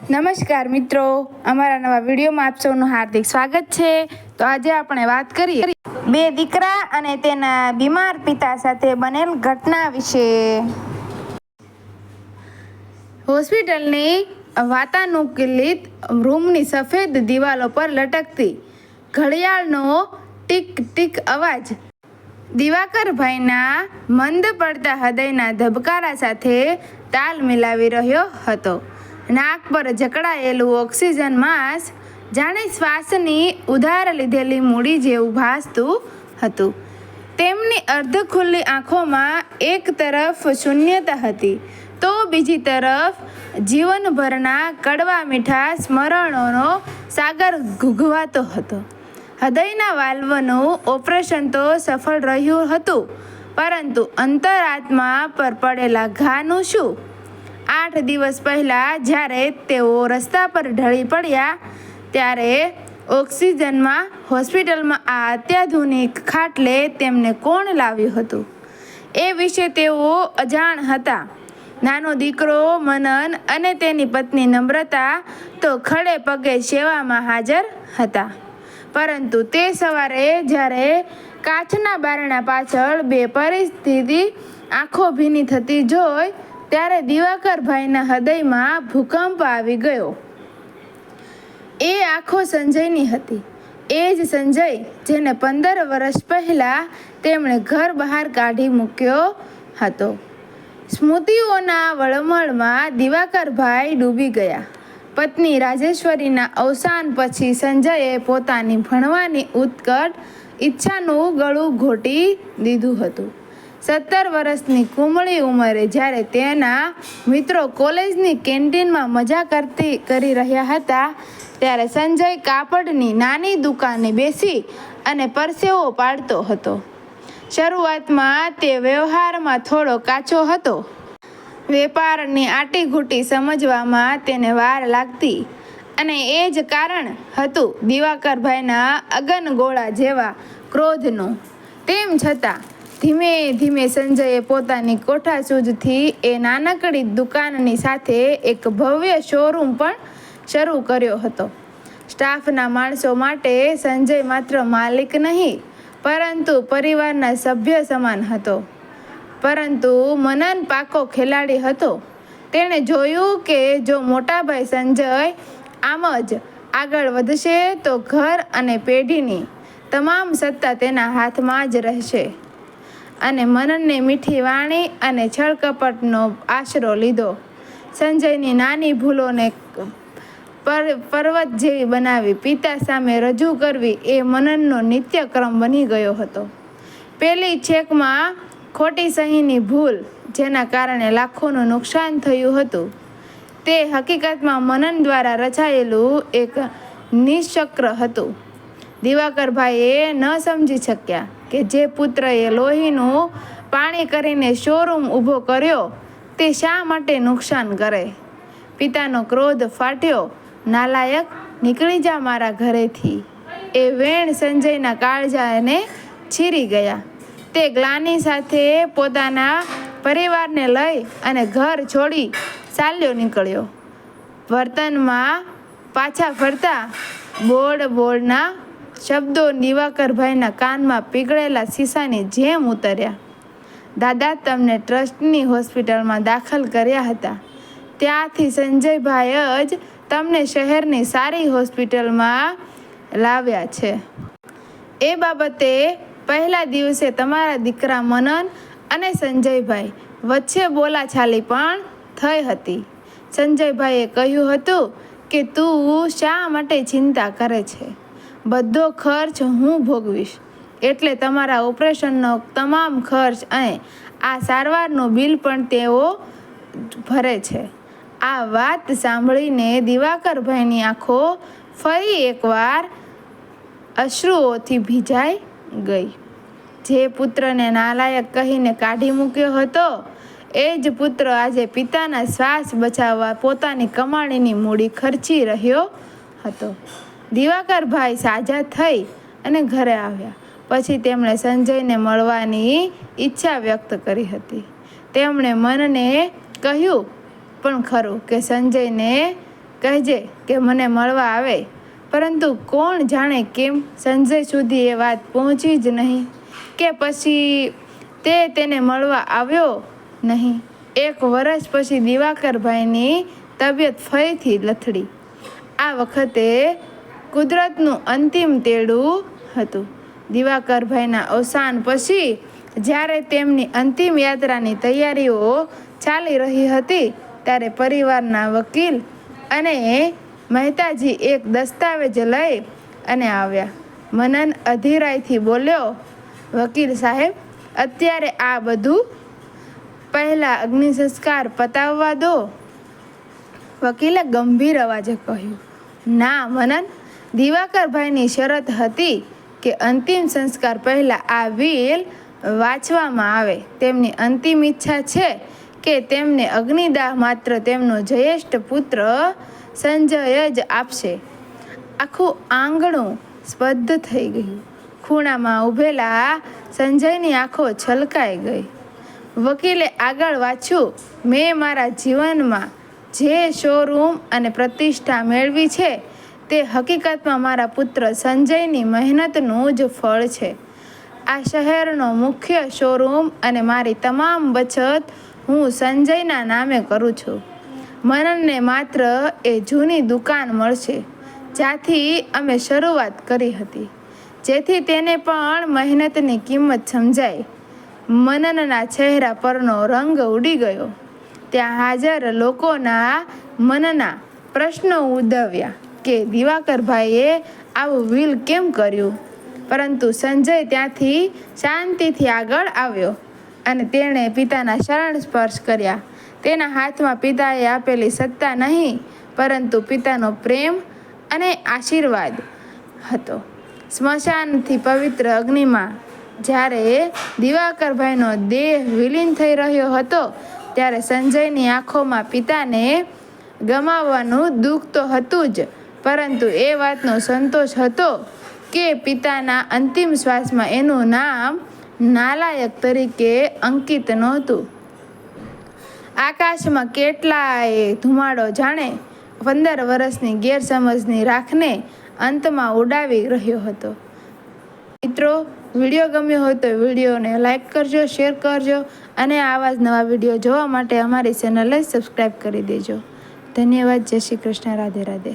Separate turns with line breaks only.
નમસ્કાર મિત્રો, અમારા નવા વિડીયોમાં આપ સૌનું હાર્દિક સ્વાગત છે। તો આજે આપણે વાત કરીએ બે દીકરા અને તેના બીમાર પિતા સાથે બનેલ ઘટના વિશે। હોસ્પિટલની વાતાનુકૂલિત રૂમની સફેદ દિવાલો પર લટકતી ઘડિયાળનો ટીક ટીક અવાજ દિવાકરભાઈના મંદ પડતા હૃદયના ધબકારા સાથે તાલ મિલાવી રહ્યો હતો। નાક પર જકડાયેલું ઓક્સિજન માસ્ક જાણે શ્વાસની ઉધાર લીધેલી મૂડી જેવું ભાસતું હતું। તેમની અર્ધખુલ્લી આંખોમાં એક તરફ શૂન્યતા હતી તો બીજી તરફ જીવનભરના કડવા મીઠા સ્મરણોનો સાગર ઘૂઘવાતો હતો। હૃદયના વાલ્વનું ઓપરેશન તો સફળ રહ્યું હતું, પરંતુ અંતરાત્મા પર પડેલા ઘાનું શું? 8 દિવસ પહેલાં જ્યારે તેઓ રસ્તા પર ઢળી પડ્યા ત્યારે ઓક્સિજનમાં હોસ્પિટલમાં આ અત્યાધુનિક ખાટલે તેમને કોણ લાવ્યું હતું એ વિશે તેઓ અજાણ હતા। નાનો દીકરો મનન અને તેની પત્ની નમ્રતા તો ખડે પગે સેવામાં હાજર હતા, પરંતુ તે સવારે જ્યારે કાચના બારણા પાછળ બે પરિસ્થિતિ આંખો ભીની થતી જોઈ ત્યારે દિવાકરભાઈના હૃદયમાં ભૂકંપ આવી ગયો। એ આંખો સંજયની હતી, એ જ સંજય જેને 15 વર્ષ પહેલાં તેમણે ઘર બહાર કાઢી મૂક્યો હતો। સ્મૃતિઓના વળમળમાં દિવાકરભાઈ ડૂબી ગયા। પત્ની રાજેશ્વરીના અવસાન પછી સંજયે પોતાની ભણવાની ઉત્કટ ઈચ્છાનું ગળું ઘોટી દીધું હતું। 17 વર્ષની કુમળી ઉંમરે જ્યારે તેના મિત્રો કોલેજની કેન્ટીનમાં મજા કરી રહ્યા હતા ત્યારે સંજય કાપડની નાની દુકાને બેસી અને પરસેવો પાડતો હતો। શરૂઆતમાં તે વ્યવહારમાં થોડો કાચો હતો। વેપારની આટીઘૂટી સમજવામાં તેને વાર લાગતી અને એ જ કારણ હતું દિવાકરભાઈના અગનગોળા જેવા ક્રોધનું। તેમ છતાં ધીમે ધીમે સંજયે પોતાની કોઠાસૂઝથી એ નાનકડી દુકાનની સાથે એક ભવ્ય શોરૂમ પણ શરૂ કર્યો હતો। સ્ટાફના માણસો માટે સંજય માત્ર માલિક નહીં પરંતુ પરિવારના સભ્ય સમાન હતો। પરંતુ મનન પાકો ખેલાડી હતો। તેણે જોયું કે જો મોટાભાઈ સંજય આમ જ આગળ વધશે તો ઘર અને પેઢીની તમામ સત્તા તેના હાથમાં જ રહેશે। અને મનનને મીઠી વાણી અને છળકપટનો આશરો લીધો। સંજયની નાની ભૂલોને પર્વત જેવી બનાવી પિતા સામે રજૂ કરવી એ મનનનો નિત્યક્રમ બની ગયો હતો। પેલી ચેકમાં ખોટી સહીની ભૂલ, જેના કારણે લાખોનું નુકસાન થયું હતું, તે હકીકતમાં મનન દ્વારા રચાયેલું એક નિશ્ચક્ર હતું। દિવાકરભાઈએ ન સમજી શક્યા કે જે પુત્રએ લોહીનું પાણી કરીને શોરૂમ ઊભો કર્યો તે શા માટે નુકસાન કરે। પિતાનો ક્રોધ ફાટ્યો, નાલાયક, નીકળી જા મારા ઘરેથી, એ વેણ સંજયના કાળજાને ચીરી ગયા। તે ગ્લાનિ સાથે પોતાના પરિવારને લઈ અને ઘર છોડી ચાલ્યો નીકળ્યો। વર્તનમાં પાછા ફરતા બોળના શબ્દો દિવાકરભાઈના કાનમાં પીગળેલા શીશાની જેમ ઉતર્યા। દાદા, તમને ટ્રસ્ટની હોસ્પિટલમાં દાખલ કર્યા હતા, ત્યાંથી સંજયભાઈ જ તમને શહેરની સારી હોસ્પિટલમાં લાવ્યા છે। એ બાબતે પહેલા દિવસે તમારા દીકરા મનન અને સંજયભાઈ વચ્ચે બોલાચાલી પણ થઈ હતી। સંજયભાઈએ કહ્યું હતું કે તું શા માટે ચિંતા કરે છે, બધો ખર્ચ હું ભોગવીશ, એટલે તમારા ઓપરેશનનો તમામ ખર્ચ અને આ સારવારનું બિલ પણ તેઓ ભરે છે। આ વાત સાંભળીને દિવાકરભાઈની આંખો ફરી એકવાર અશ્રુઓથી ભીંજાઈ ગઈ। જે પુત્રને નાલાયક કહીને કાઢી મૂક્યો હતો એ જ પુત્ર આજે પિતાના શ્વાસ બચાવવા પોતાની કમાણીની મૂડી ખર્ચી રહ્યો હતો। દિવાકરભાઈ સાજા થઈ અને ઘરે આવ્યા પછી તેમણે સંજયને મળવાની ઈચ્છા વ્યક્ત કરી હતી। તેમણે મનને કહ્યું પણ ખરું કે સંજયને કહેજે કે મને મળવા આવે. પરંતુ કોણ જાણે કેમ સંજય સુધી એ વાત પહોંચી જ નહીં કે પછી તે તેને મળવા આવ્યો નહીં. 1 વર્ષ પછી દિવાકરભાઈની તબિયત ફરીથી લથડી. આ વખતે કુદરતનું અંતિમ તેડું હતું. દિવાકરભાઈના અવસાન પછી જ્યારે તેમની અંતિમ યાત્રાની તૈયારીઓ ચાલી રહી હતી ત્યારે પરિવારના વકીલ અને મહેતાજી એક દસ્તાવેજ લઈ અને આવ્યા. મનન અધીરાઈથી બોલ્યો, વકીલ સાહેબ, અત્યારે આ બધું પહેલાં અગ્નિ સંસ્કાર પતાવવા દો. વકીલે ગંભીર અવાજે કહ્યું, ના મનન, દિવાકરભાઈની શરત હતી કે અંતિમ સંસ્કાર પહેલાં આ વિલ વાંચવામાં આવે. તેમની અંતિમ ઈચ્છા છે કે તેમને અગ્નિદાહ માત્ર તેમનો જ્યેષ્ઠ પુત્ર સંજય જ આપશે. આખું આંગણું સ્તબ્ધ થઈ ગયું. ખૂણામાં ઊભેલા સંજયની આંખો છલકાઈ ગઈ. વકીલે આગળ વાંચ્યું, મેં મારા જીવનમાં જે શોરૂમ અને પ્રતિષ્ઠા મેળવી છે તે હકીકતમાં મારા પુત્ર સંજયની મહેનતનું જ ફળ છે. આ શહેરનો મુખ્ય શોરૂમ અને મારી તમામ બચત હું સંજયના નામે કરું છું. મનનને માત્ર એ જૂની દુકાન મળશે જ્યાંથી અમે શરૂઆત કરી હતી, જેથી તેને પણ મહેનતની કિંમત સમજાય. મનનના ચહેરા પરનો રંગ ઉડી ગયો. ત્યાં હાજર લોકોના મનના પ્રશ્નો ઉદ્ભવ્યા કે દિવાકરભાઈએ આવું વિલ કેમ કર્યું. પરંતુ સંજય ત્યાંથી શાંતિથી આગળ આવ્યો અને તેણે પિતાના શરણ સ્પર્શ કર્યા. તેના હાથમાં પિતાએ આપેલી સત્તા નહીં પરંતુ પિતાનો પ્રેમ અને આશીર્વાદ હતો. સ્મશાનથી પવિત્ર અગ્નિમાં જ્યારે દિવાકરભાઈનો દેહ વિલીન થઈ રહ્યો હતો ત્યારે સંજયની આંખોમાં પિતાને ગમાવવાનું દુઃખ તો હતું જ, પરંતુ એ વાતનો સંતોષ હતો કે પિતાના અંતિમ શ્વાસમાં એનું નામ નાલાયક તરીકે અંકિત નહોતું. આકાશમાં કેટલાય ધુમાડો જાણે 15 વર્ષની ગેરસમજની રાખને અંતમાં ઉડાવી રહ્યો હતો. મિત્રો, વિડીયો ગમ્યો હોય તો વિડીયોને લાઈક કરજો, શેર કરજો અને આવા જ નવા વિડીયો જોવા માટે અમારી ચેનલને સબસ્ક્રાઈબ કરી દેજો. ધન્યવાદ. જય શ્રી કૃષ્ણ. રાધે રાધે.